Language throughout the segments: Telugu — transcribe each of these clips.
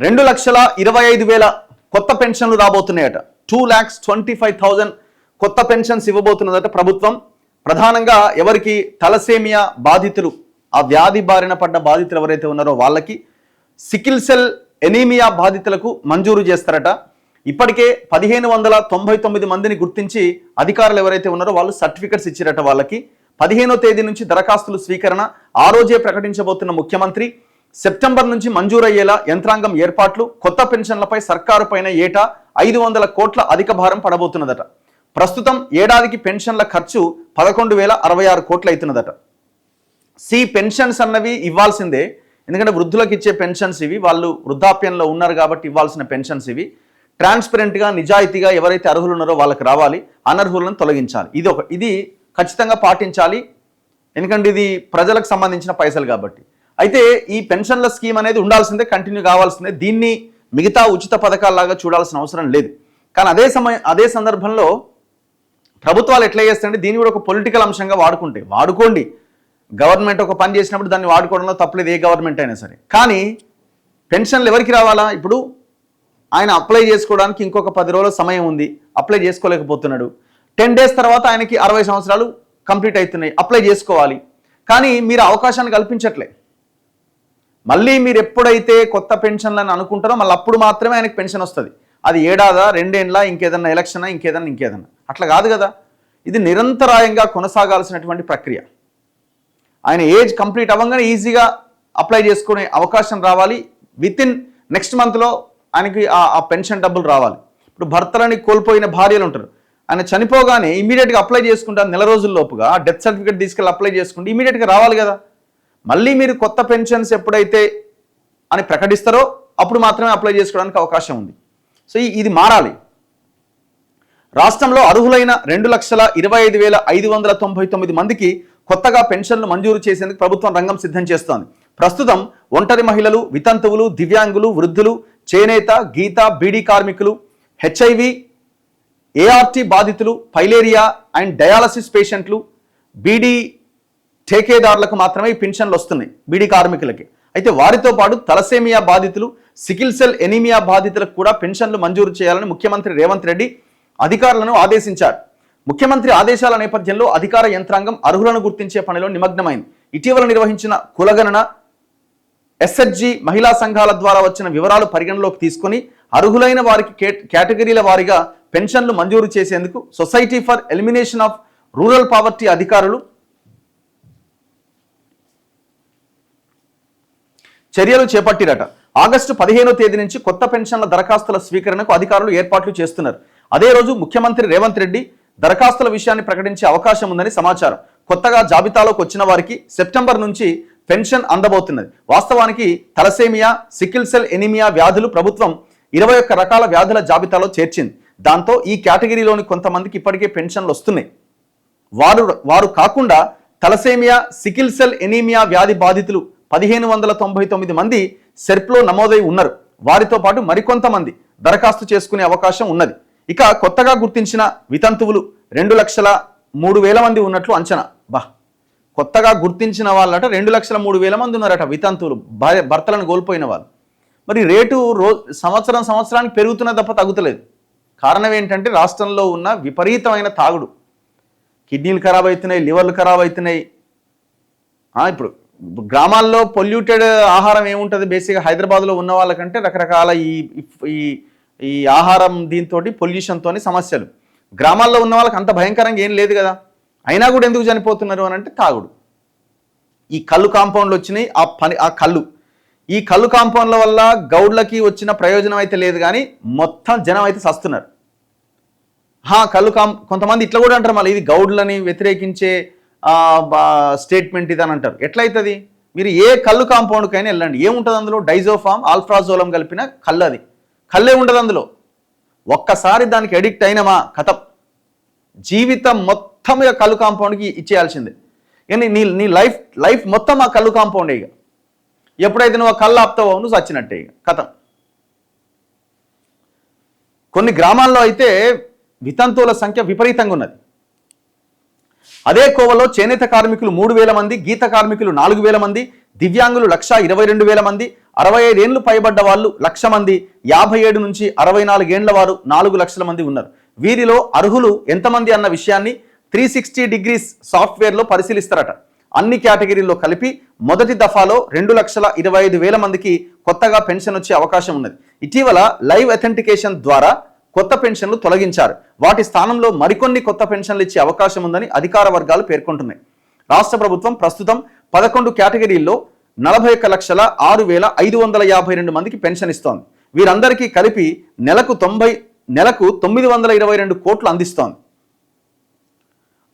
2,25,000 కొత్త పెన్షన్లు రాబోతున్నాయట. 2,25,000 కొత్త పెన్షన్స్ ఇవ్వబోతున్నదట ప్రభుత్వం. ప్రధానంగా ఎవరికి తలసేమియా బాధితులు, ఆ వ్యాధి బారిన పడ్డ బాధితులు ఎవరైతే ఉన్నారో వాళ్ళకి, సికిల్ సెల్ ఎనీమియా బాధితులకు మంజూరు చేస్తారట. ఇప్పటికే 1,599 మందిని గుర్తించి అధికారులు ఎవరైతే ఉన్నారో వాళ్ళు సర్టిఫికెట్స్ ఇచ్చారట. వాళ్ళకి 15వ తేదీ నుంచి దరఖాస్తులు స్వీకరణ, ఆ రోజే ప్రకటించబోతున్న ముఖ్యమంత్రి. సెప్టెంబర్ నుంచి మంజూరయ్యేలా యంత్రాంగం ఏర్పాట్లు. కొత్త పెన్షన్లపై సర్కారు పైన ఏటా 500 కోట్ల అధిక భారం పడబోతున్నదట. ప్రస్తుతం ఏడాదికి పెన్షన్ల ఖర్చు 11,066 కోట్లు అవుతున్నదట. పెన్షన్స్ అన్నవి ఇవ్వాల్సిందే, ఎందుకంటే వృద్ధులకు ఇచ్చే పెన్షన్స్ ఇవి, వాళ్ళు వృద్ధాప్యంలో ఉన్నారు కాబట్టి ఇవ్వాల్సిన పెన్షన్స్ ఇవి. ట్రాన్స్పరెంట్గా నిజాయితీగా ఎవరైతే అర్హులు ఉన్నారో వాళ్ళకి రావాలి, అనర్హులను తొలగించాలి. ఇది ఖచ్చితంగా పాటించాలి, ఎందుకంటే ఇది ప్రజలకు సంబంధించిన పైసలు కాబట్టి. అయితే ఈ పెన్షన్ల స్కీమ్ అనేది ఉండాల్సిందే, కంటిన్యూ కావాల్సిందే. దీన్ని మిగతా ఉచిత పథకాల్లాగా చూడాల్సిన అవసరం లేదు. కానీ అదే సందర్భంలో ప్రభుత్వాలు ఎట్లా చేస్తాయంటే దీన్ని కూడా ఒక పొలిటికల్ అంశంగా వాడుకోండి. గవర్నమెంట్ ఒక పని చేసినప్పుడు దాన్ని వాడుకోవడంలో తప్పలేదు, ఏ గవర్నమెంట్ అయినా సరే. కానీ పెన్షన్లు ఎవరికి రావాలా? ఇప్పుడు ఆయన అప్లై చేసుకోవడానికి ఇంకొక 10 రోజుల సమయం ఉంది, అప్లై చేసుకోలేకపోతున్నాడు. 10 days తర్వాత ఆయనకి 60 సంవత్సరాలు కంప్లీట్ అవుతున్నాయి, అప్లై చేసుకోవాలి. కానీ మీరు అవకాశాన్ని కల్పించట్లే. మళ్ళీ మీరు ఎప్పుడైతే కొత్త పెన్షన్లను అనుకుంటారో మళ్ళీ అప్పుడు మాత్రమే ఆయనకి పెన్షన్ వస్తుంది. అది ఏడాదా, 2 ఏళ్ళ, ఇంకేదన్నా ఎలక్షనా, ఇంకేదన్నా అట్లా కాదు కదా. ఇది నిరంతరాయంగా కొనసాగాల్సినటువంటి ప్రక్రియ. ఆయన ఏజ్ కంప్లీట్ అవ్వగానే ఈజీగా అప్లై చేసుకునే అవకాశం రావాలి. వితిన్ నెక్స్ట్ మంత్లో ఆయనకి ఆ పెన్షన్ డబ్బులు రావాలి. ఇప్పుడు భర్తలని కోల్పోయిన భార్యలు ఉంటారు, ఆయన చనిపోగానే ఇమీడియట్గా అప్లై చేసుకుంటారు. నెల రోజుల్లోపుగా డెత్ సర్టిఫికేట్ తీసుకెళ్ళి అప్లై చేసుకుంటే ఇమీడియట్గా రావాలి కదా. మళ్ళీ మీరు కొత్త పెన్షన్స్ ఎప్పుడైతే అని ప్రకటిస్తారో అప్పుడు మాత్రమే అప్లై చేసుకోవడానికి అవకాశం ఉంది. సో ఇది మారాలి. రాష్ట్రంలో అర్హులైన 2,25,599 మందికి కొత్తగా పెన్షన్లు మంజూరు చేసేందుకు ప్రభుత్వం రంగం సిద్ధం చేస్తోంది. ప్రస్తుతం ఒంటరి మహిళలు, వితంతువులు, దివ్యాంగులు, వృద్ధులు, చేనేత, గీత, బీడీ కార్మికులు, HIV, ART బాధితులు, పైలేరియా అండ్ డయాలసిస్ పేషెంట్లు, బీడీ ఠేకేదారులకు మాత్రమే ఈ పెన్షన్లు వస్తున్నాయి, బీడీ కార్మికులకి. అయితే వారితో పాటు తలసేమియా బాధితులు, సికిల్ సెల్ ఎనీమియా బాధితులకు కూడా పెన్షన్లు మంజూరు చేయాలని ముఖ్యమంత్రి రేవంత్ రెడ్డి అధికారులను ఆదేశించారు. ముఖ్యమంత్రి ఆదేశాల నేపథ్యంలో అధికార యంత్రాంగం అర్హులను గుర్తించే పనిలో నిమగ్నమైంది. ఇటీవల నిర్వహించిన కులగణన, SHG మహిళా సంఘాల ద్వారా వచ్చిన వివరాలు పరిగణలోకి తీసుకొని అర్హులైన వారికి కేటగిరీల వారీగా పెన్షన్లు మంజూరు చేసేందుకు society for elimination of rural poverty అధికారులు చర్యలు చేపట్టిరట. ఆగస్టు 15వ తేదీ నుంచి కొత్త పెన్షన్ల దరఖాస్తుల స్వీకరణకు అధికారులు ఏర్పాట్లు చేస్తున్నారు. అదే రోజు ముఖ్యమంత్రి రేవంత్ రెడ్డి దరఖాస్తుల విషయాన్ని ప్రకటించే అవకాశం ఉందని సమాచారం. కొత్తగా జాబితాలోకి వచ్చిన వారికి సెప్టెంబర్ నుంచి పెన్షన్ అందబోతున్నది. వాస్తవానికి తలసేమియా, సికిల్ సెల్ ఎనీమియా వ్యాధులు ప్రభుత్వం 21 రకాల వ్యాధుల జాబితాలో చేర్చింది. దాంతో ఈ కేటగిరీలోని కొంతమందికి ఇప్పటికే పెన్షన్లు వస్తున్నాయి. వారు కాకుండా తలసేమియా, సికిల్ సెల్ ఎనీమియా వ్యాధి బాధితులు 1,599 మంది సెర్ప్లో నమోదై ఉన్నారు. వారితో పాటు మరికొంతమంది దరఖాస్తు చేసుకునే అవకాశం ఉన్నది. ఇక కొత్తగా గుర్తించిన వితంతువులు 2,03,000 మంది ఉన్నట్లు అంచనా. కొత్తగా గుర్తించిన వాళ్ళట 2,03,000 మంది ఉన్నారట వితంతువులు, భర్తలను కోల్పోయిన వాళ్ళు. మరి రేటు సంవత్సరానికి పెరుగుతున్న తప్ప తగ్గుతలేదు. కారణం ఏంటంటే రాష్ట్రంలో ఉన్న విపరీతమైన తాగుడు. కిడ్నీలు ఖరాబ్ అవుతున్నాయి, లివర్లు ఖరాబ్ అవుతున్నాయి. ఇప్పుడు గ్రామాల్లో పొల్యూటెడ్ ఆహారం ఏముంటుంది? బేసిక్గా హైదరాబాద్లో ఉన్న వాళ్ళకంటే రకరకాల ఈ ఆహారం దీంతో పొల్యూషన్తో సమస్యలు. గ్రామాల్లో ఉన్న వాళ్ళకి అంత భయంకరంగా ఏం లేదు కదా. అయినా కూడా ఎందుకు చనిపోతున్నారు అని అంటే తాగుడు. ఈ కళ్ళు కాంపౌండ్లు వచ్చినాయి, ఈ కళ్ళు కాంపౌండ్ల వల్ల గౌడ్లకి వచ్చిన ప్రయోజనం అయితే లేదు, కానీ మొత్తం జనం అయితే సస్తున్నారు. కొంతమంది ఇట్లా కూడా అంటారు, మళ్ళీ ఇది గౌడ్లని వ్యతిరేకించే స్టేట్మెంట్ ఇది అని అంటారు. ఎట్లయితుంది? మీరు ఏ కళ్ళు కాంపౌండ్కైనా వెళ్ళండి, ఏముంటుంది అందులో? డైజోఫామ్, ఆల్ఫ్రాజోలం కలిపిన కళ్ళు. అది కళ్ళే ఉండదు అందులో. ఒక్కసారి దానికి అడిక్ట్ అయినమా కథం, జీవితం మొత్తం ఇక కళ్ళు కాంపౌండ్కి ఇచ్చేయాల్సిందే. కానీ నీ లైఫ్ మొత్తం ఆ కళ్ళు కాంపౌండే. ఇక ఎప్పుడైతే నువ్వు ఆ కళ్ళు ఆపుతావో నువ్వు చచ్చినట్టే ఇక కథం. కొన్ని గ్రామాల్లో అయితే వితంతువుల సంఖ్య విపరీతంగా ఉన్నది. అదే కోవలో చేనేత కార్మికులు 3,000 మంది, గీత కార్మికులు 4,000 మంది, దివ్యాంగులు 1,22,000 మంది, 65 ఏళ్లు పైబడ్డ వాళ్ళు 1,00,000 మంది, 57 నుంచి 64 ఏండ్ల వారు 4 లక్షల మంది ఉన్నారు. వీరిలో అర్హులు ఎంతమంది అన్న విషయాన్ని 360 డిగ్రీస్ సాఫ్ట్వేర్లో పరిశీలిస్తారట. అన్ని కేటగిరీల్లో కలిపి మొదటి దఫాలో 2,25,000 మందికి కొత్తగా పెన్షన్ వచ్చే అవకాశం ఉన్నది. ఇటీవల లైవ్ అథెంటికేషన్ ద్వారా కొత్త పెన్షన్లు తొలగించారు. వాటి స్థానంలో మరికొన్ని కొత్త పెన్షన్లు ఇచ్చే అవకాశం ఉందని అధికార వర్గాలు పేర్కొంటున్నాయి. రాష్ట్ర ప్రభుత్వం ప్రస్తుతం 11 కేటగిరీల్లో 41,06,552 మందికి పెన్షన్ ఇస్తోంది. వీరందరికీ కలిపి నెలకు 922 కోట్లు అందిస్తోంది.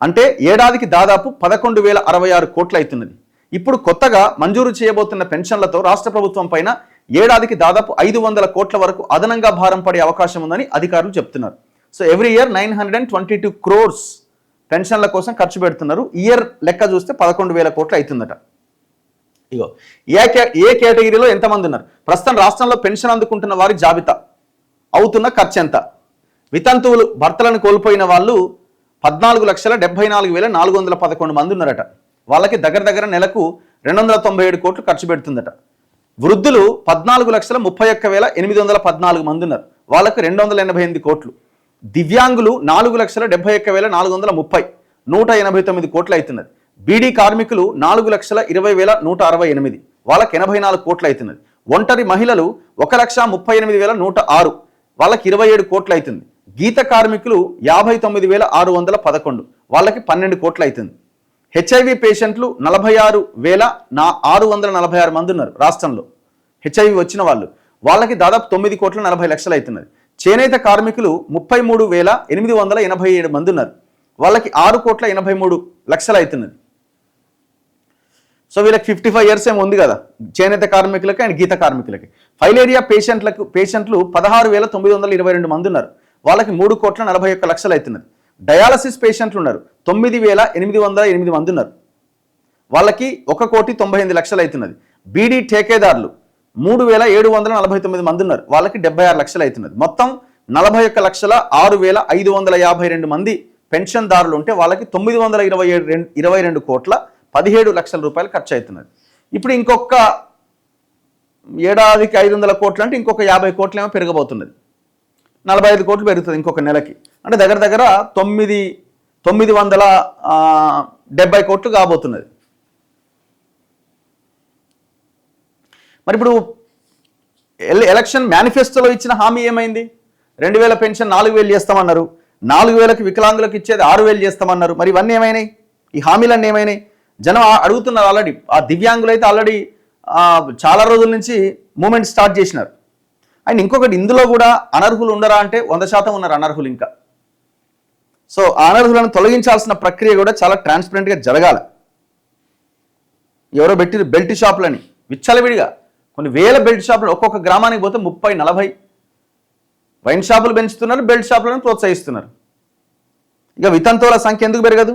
అంటే ఏడాదికి దాదాపు 11,066 కోట్లు అవుతున్నది. ఇప్పుడు కొత్తగా మంజూరు చేయబోతున్న పెన్షన్లతో రాష్ట్ర ప్రభుత్వం పైన ఏడాదికి దాదాపు 500 కోట్ల వరకు అదనంగా భారం పడే అవకాశం ఉందని అధికారులు చెప్తున్నారు. సో ఎవ్రీ ఇయర్ 922 crores పెన్షన్ల కోసం ఖర్చు పెడుతున్నారు. ఇయర్ లెక్క చూస్తే 11,000 కోట్లు అవుతుందట. ఇగో ఏ కేటగిరీలో ఎంతమంది ఉన్నారు, ప్రస్తుతం రాష్ట్రంలో పెన్షన్ అందుకుంటున్న వారి జాబితా, అవుతున్న ఖర్చు ఎంత. వితంతువులు భర్తలను కోల్పోయిన వాళ్ళు 14,74,411 మంది ఉన్నారట. వాళ్ళకి దగ్గర నెలకు 297 కోట్లు ఖర్చు పెడుతుందట. వృద్ధులు 14,31,814 మంది ఉన్నారు. వాళ్ళకు 288 కోట్లు. దివ్యాంగులు 4,71,430 189 కోట్లు అవుతున్నది. బీడీ కార్మికులు 4,20,168 వాళ్ళకి 84 కోట్లు అవుతున్నది. ఒంటరి మహిళలు 1,38,106 వాళ్ళకి 27 కోట్లు అవుతుంది. గీత కార్మికులు 59,611 వాళ్ళకి 12 కోట్లు అవుతుంది. హెచ్ఐవి పేషెంట్లు 46,646 మంది ఉన్నారు రాష్ట్రంలో. హెచ్ఐవి వచ్చిన వాళ్ళకి దాదాపు 9,40,00,000 అవుతున్నది. చేనేత కార్మికులు 33,887 మంది ఉన్నారు. వాళ్ళకి 6,83,00,000 అవుతున్నది. సో వీళ్ళకి 55 years ఏమో ఉంది కదా చేనేత కార్మికులకి అండ్ గీత కార్మికులకి. ఫైలేరియా పేషెంట్లు 16,922 మంది ఉన్నారు. వాళ్ళకి 3,41,00,000 అవుతున్నది. డయాలసిస్ పేషెంట్లు ఉన్నారు 9,808 మంది ఉన్నారు. వాళ్ళకి 1,98,00,000 అవుతున్నది. బీడీ ఠేకేదారులు 3,749 మంది ఉన్నారు. వాళ్ళకి 76 లక్షలు అవుతున్నది. మొత్తం 41,06,552 మంది పెన్షన్దారులు ఉంటే వాళ్ళకి 922 కోట్ల 17 లక్షల రూపాయలు ఖర్చు అవుతున్నది. ఇప్పుడు ఇంకొక ఏడాదికి 500 కోట్లు అంటే ఇంకొక 50 కోట్లు ఏమో పెరగబోతున్నది. 45 కోట్లు పెరుగుతుంది ఇంకొక నెలకి. అంటే దగ్గర 970 కోట్లు కాబోతున్నది. మరి ఇప్పుడు ఎలక్షన్ మేనిఫెస్టోలో ఇచ్చిన హామీ ఏమైంది? 2,000 పెన్షన్ 4,000 చేస్తామన్నారు. 4,000కి వికలాంగులకు ఇచ్చేది 6,000 చేస్తామన్నారు. మరి ఇవన్నీ ఏమైనాయి? ఈ హామీలన్నీ ఏమైనాయి? జనం అడుగుతున్నారు. ఆల్రెడీ ఆ దివ్యాంగులు అయితే ఆల్రెడీ చాలా రోజుల నుంచి మూమెంట్ స్టార్ట్ చేసినారు. అండ్ ఇంకొకటి, ఇందులో కూడా అనర్హులు ఉండరా అంటే 100% ఉన్నారు అనర్హులు ఇంకా. సో ఆ అనర్హులను తొలగించాల్సిన ప్రక్రియ కూడా చాలా ట్రాన్స్పరెంట్గా జరగాలి. ఎవరో పెట్టి బెల్ట్ షాపులని విచ్చలవిడిగా కొన్ని వేల బెల్ట్ షాపులు, ఒక్కొక్క గ్రామానికి పోతే 30-40 వైన్ షాపులు పెంచుతున్నారు, బెల్ట్ షాపులను ప్రోత్సహిస్తున్నారు. ఇక వితంతువుల సంఖ్య ఎందుకు పెరగదు?